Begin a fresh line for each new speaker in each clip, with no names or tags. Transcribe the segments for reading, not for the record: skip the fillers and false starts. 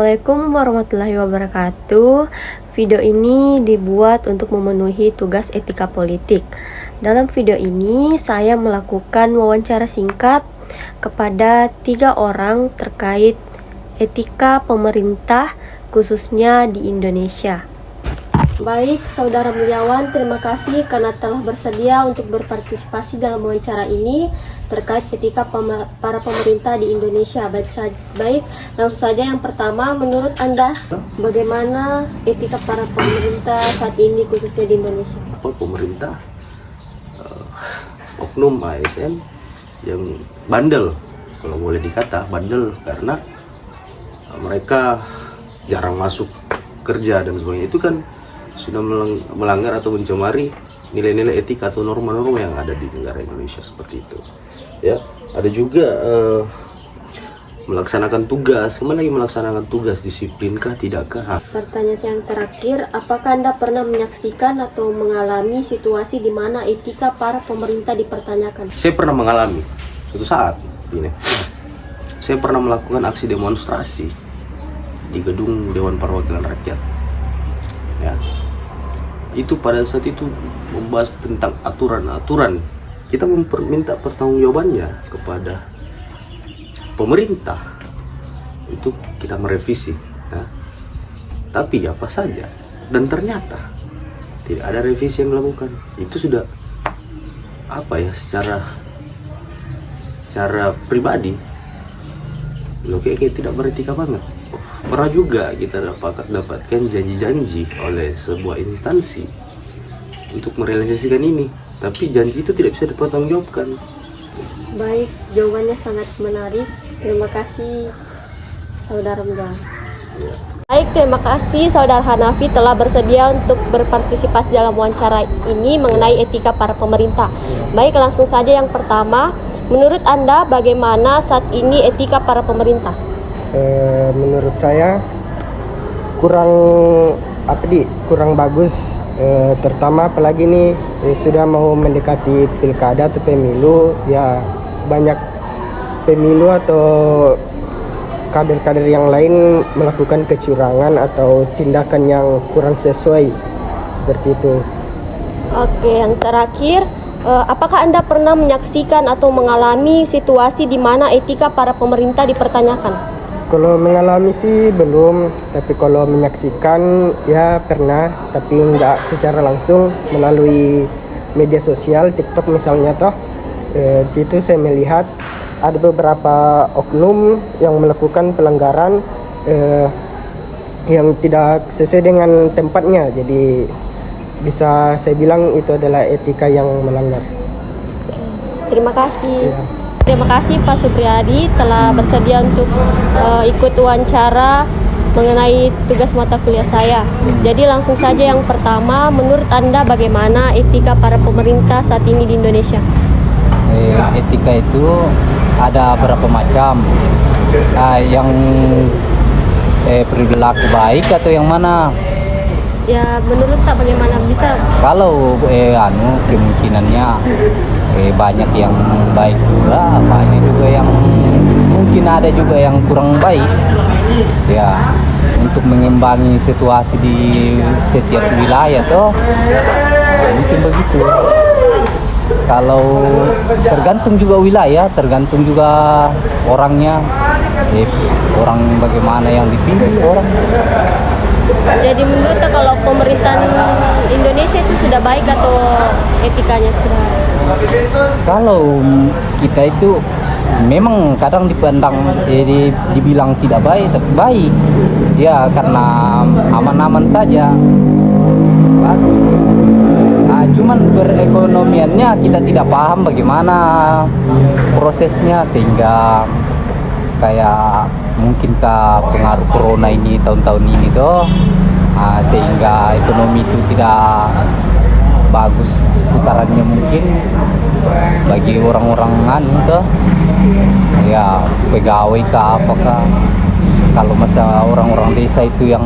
Assalamualaikum warahmatullahi wabarakatuh. Video ini dibuat untuk memenuhi tugas etika politik. Dalam video ini saya melakukan wawancara singkat kepada 3 orang terkait etika pemerintah khususnya di Indonesia. Baik, Saudara Mulyawan, terima kasih karena telah bersedia untuk berpartisipasi dalam wawancara ini terkait etika para pemerintah di Indonesia. Baik, langsung saja yang pertama, menurut Anda bagaimana etika para pemerintah saat ini khususnya di Indonesia?
Pemerintah oknum ASN yang bandel, kalau boleh dikata bandel, karena mereka jarang masuk kerja dan sebagainya. Itu kan sudah melanggar atau mencemari nilai-nilai etika atau norma-norma yang ada di negara Indonesia seperti itu. Ya, ada juga melaksanakan tugas. Kemana lagi melaksanakan tugas? Disiplinkah, tidakkah?
Pertanyaan yang terakhir, apakah Anda pernah menyaksikan atau mengalami situasi di mana etika para pemerintah dipertanyakan?
Saya pernah mengalami suatu saat ini. Saya pernah melakukan aksi demonstrasi di gedung Dewan Perwakilan Rakyat. Ya, itu pada saat itu membahas tentang aturan-aturan. Kita meminta pertanggungjawabannya kepada pemerintah untuk kita merevisi, ya. Tapi apa saja, dan ternyata tidak ada revisi yang dilakukan. Itu sudah apa ya, secara pribadi lo kayak tidak beretika banget. Pernah juga kita dapatkan janji-janji oleh sebuah instansi untuk merealisasikan ini, tapi janji itu tidak bisa dipertanggungjawabkan.
Baik, jawabannya sangat menarik. Terima kasih, Saudara Muda.
Ya.
Baik, terima kasih Saudara Hanafi telah bersedia untuk berpartisipasi dalam wawancara ini mengenai etika para pemerintah. Baik, langsung saja yang pertama, menurut Anda bagaimana saat ini etika para pemerintah?
Menurut saya kurang bagus, terutama apalagi nih sudah mau mendekati pilkada atau pemilu, ya banyak pemilu atau kader-kader yang lain melakukan kecurangan atau tindakan yang kurang sesuai seperti itu.
Oke, yang terakhir, apakah Anda pernah menyaksikan atau mengalami situasi di mana etika para pemerintah dipertanyakan?
Kalau mengalami sih belum, tapi kalau menyaksikan ya pernah, tapi nggak secara langsung, melalui media sosial, TikTok misalnya toh. Di situ saya melihat ada beberapa oknum yang melakukan pelanggaran yang tidak sesuai dengan tempatnya. Jadi bisa saya bilang itu adalah etika yang melanggar.
Terima kasih.
Ya.
Terima kasih Pak Supriyadi telah bersedia untuk ikut wawancara mengenai tugas mata kuliah saya. Jadi langsung saja yang pertama, menurut Anda bagaimana etika para pemerintah saat ini di Indonesia?
Etika itu ada berapa macam. Yang perilaku baik atau yang mana?
Ya, menurut tak bagaimana bisa?
Kalau kemungkinannya banyak yang baik juga, banyak juga yang mungkin ada juga yang kurang baik. Ya, untuk mengimbangi situasi di setiap wilayah toh, mungkin begitu. Kalau tergantung juga wilayah, tergantung juga orangnya, orang bagaimana yang dipilih orang.
Jadi menurut tak kalau pemerintahan Indonesia itu sudah baik atau etikanya sudah?
Kalau kita itu memang kadang dipandang dibilang tidak baik, tapi baik. Ya karena aman-aman saja. Cuman perekonomiannya kita tidak paham bagaimana prosesnya, sehingga kayak mungkin pengaruh corona ini tahun-tahun ini tuh, sehingga ekonomi itu tidak bagus putarannya mungkin bagi orang-orang tuh, ya pegawai kah apakah. Kalau masa orang-orang desa itu yang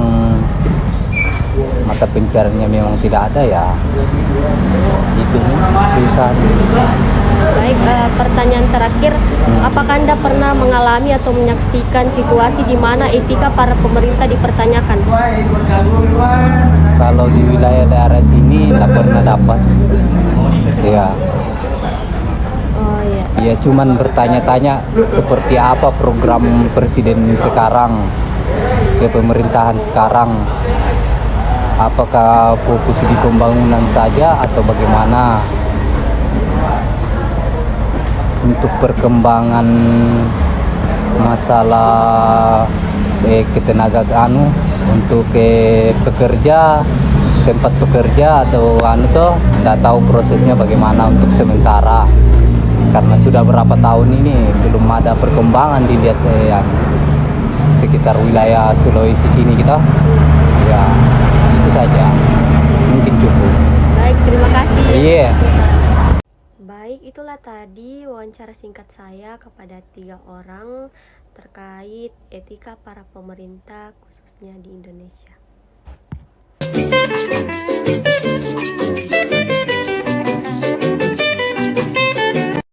mata pencariannya memang tidak ada, ya itu susah.
Baik, pertanyaan terakhir, apakah Anda pernah mengalami atau menyaksikan situasi di mana etika para pemerintah dipertanyakan?
Kalau di wilayah daerah sini tidak pernah dapat. Ya,
Oh iya.
ya cuman bertanya-tanya seperti apa program presiden sekarang, ke pemerintahan sekarang. Apakah fokus di pembangunan saja atau bagaimana? Untuk perkembangan masalah untuk pekerja, tempat pekerja atau tuh nggak tahu prosesnya bagaimana untuk sementara, karena sudah berapa tahun ini belum ada perkembangan dilihat yang sekitar wilayah Sulawesi sini kita. Ya itu saja, mungkin cukup.
Baik, terima kasih.
Iya.
Baik, itulah tadi wawancara singkat saya kepada 3 orang terkait etika para pemerintah khususnya di Indonesia.